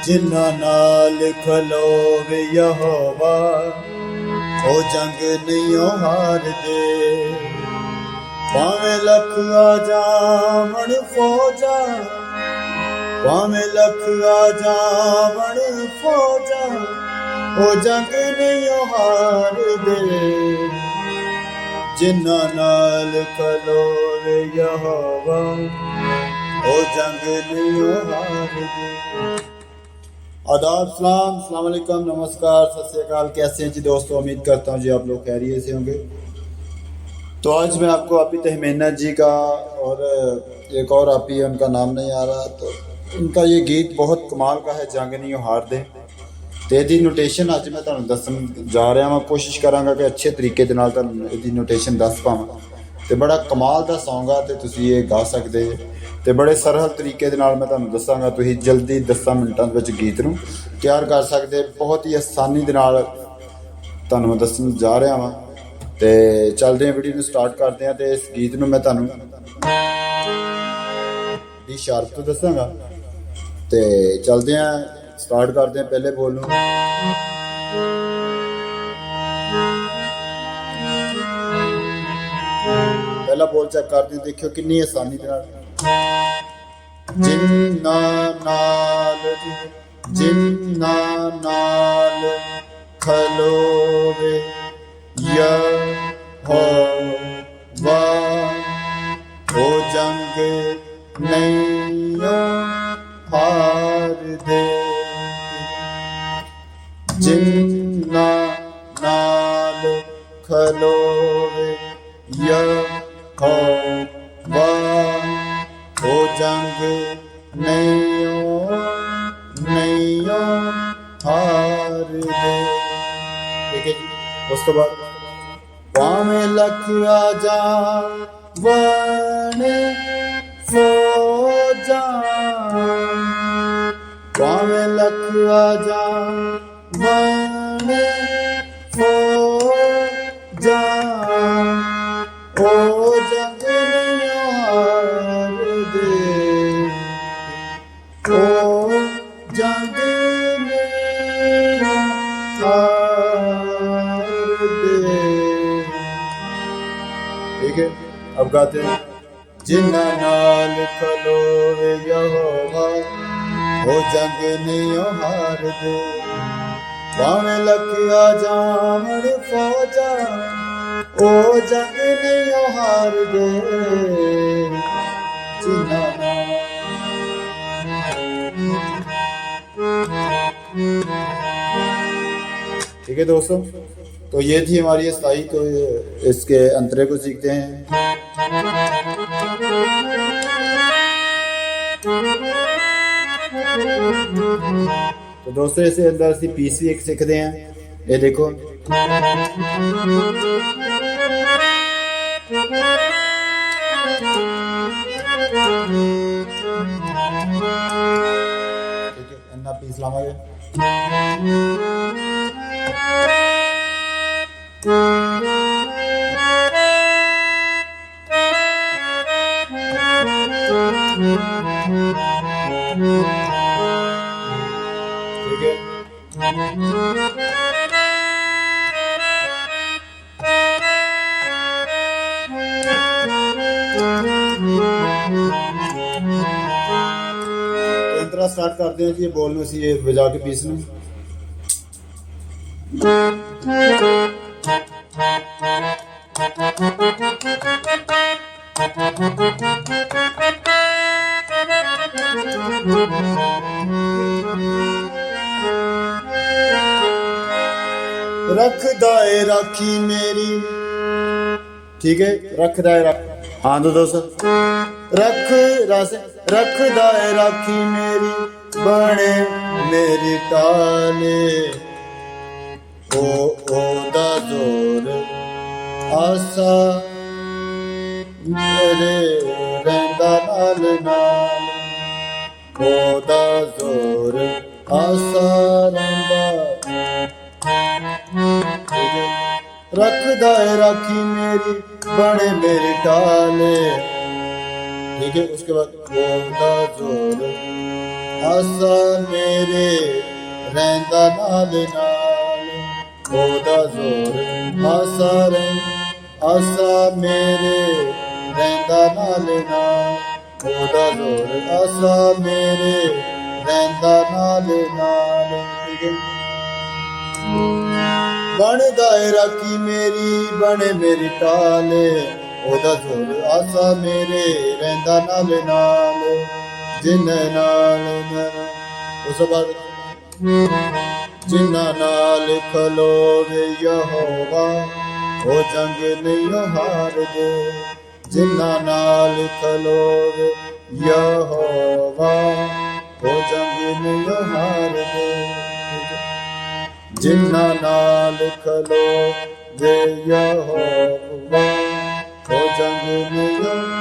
जिन्ना नाल खलोवे यहोवा ओ जंग नहीं हार दे। भावें लख आ जावण फौजा, भावें लख आ जावण फौजा, ओ जंग नहीं हार दे। जिन्ना नाल खलोवे यहोवा ओ जंग नहीं हार दे। आदाब, सलाम, अस्सलाम वालेकुम, नमस्कार, सत श्री अकाल। कैसे हैं जी दोस्तों? उम्मीद करता हूँ जी आप लोग खैरियत से होंगे। तो आज मैं आपको आपी तहमीना जी का और एक और आपी है, उनका नाम नहीं आ रहा, तो उनका ये गीत बहुत कमाल का है, जंग नहीं हार दे। तो यदि नोटेशन अज मैं तुहानूं दस्सण जा रहा, मैं कोशिश करांगा कि अच्छे तरीके दे नाल तुहानूं इहदी नोटेशन दस पावां। तो बड़ा कमाल दा सॉन्ग आ, ते तुसीं ये गा सकदे जे। तो बड़े सरल तरीके दे नाल मैं तुहानूं दस्सांगा, तुसीं जल्दी 10 मिनटां दे विच गीत नूं तैयार कर सकदे। बहुत ही आसानी दे नाल तुहानूं मैं दस्सण जा रहा वां। ते चलदे हैं, वीडियो नूं स्टार्ट करदे हां। ते इस गीत नूं मैं तुहानूं डी शार्प तो दस्सांगा। ते चलदे हां, स्टार्ट करते हैं। पहले बोल नूं पहला बोल चेक करते हैं, देखियो कितनी आसानी दे नाल। जिन्ना नाल जिन्ना नाल खलोवे यहोवा ओ जंग नहीं हार दे। जिन्ना नाल खलोवे यहोवा ओ जंग नहीं हार दे। ठीक है जी। उस तो बाद भावें लख आ जावण फौजा, भावें लख आ जावण फौजा, ओ जंग नहीं हार दे, ओ जंग नहीं हार दे। ठीक है, अब गाते हैं। जिन्ना नाल खलोवे यहोवा ओ जंग नहीं हार दे। भावें लख आ जावण फौजा, ओ जंग नहीं हार दे। जिन्ना ठीक है दोस्तों, तो ये थी हमारी इस्ताई। तो इसके अंतरे को सीखते हैं। तो दोस्तों इसे अंदर से पीस भी एक सीखते हैं। ये देखो, ठीक है, इन्ना पीस लावांगे। ठीक है, इंतरा स्टार्ट करते हैं जी। बोल नूं सी बजा के पीस नूं। रखदा है राखी मेरी। ठीक है, रखदा है राखी। हाँ तो दोस्तों, रखदा है राखी मेरी, बने मेरी टाले, ओ दा जोर आसा मेरे रंदा नाल नाल, ओ दा जोर आसा रंदा। रखदा है राखी मेरी, बने मेरे टाले। ठीक है, उसके बाद ओ दा जोर ਆਸਾ ਮੇਰੇ ਰਹਿੰਦਾ ਨਾਲ ਨਾਲ, ਉਹਦਾ ਜ਼ੋਰ ਆਸਾ ਮੇਰੇ ਰਹਿੰਦਾ ਨਾਲ ਨਾਲ, ਉਹਦਾ ਜ਼ੋਰ ਆਸਾ ਮੇਰੇ ਰਹਿੰਦਾ ਨਾਲ ਨਾਲ। ਬਣ ਦਾਇਰਾ ਕੀ ਮੇਰੀ ਬਣੇ ਮੇਰੀ ਟਾਲ, ਉਹਦਾ ਜ਼ੋਰ ਆਸਾ ਮੇਰੇ ਰਹਿੰਦਾ ਨਾਲ ਨਾਲ, ਜਿਨ੍ਹਾਂ ਨਾਲ ਉਸ ਤੋਂ ਬਾਅਦ ਜਿਨ੍ਹਾਂ ਨਾਲ ਖਲੋਵੇ ਯਹੋਵਾ ਉਹ ਜੰਗ ਨਹੀਂ ਹਾਰਦੇ, ਜਿਨ੍ਹਾਂ ਨਾਲ ਖਲੋਵੇ ਯਹੋਵਾ ਉਹ ਜੰਗ ਨਹੀਂ ਹਾਰਦੇ, ਜਿਨ੍ਹਾਂ ਨਾਲ ਖਲੋਵੇ ਯਹੋਵਾ ਉਹ ਜੰਗ ਨਹੀਂ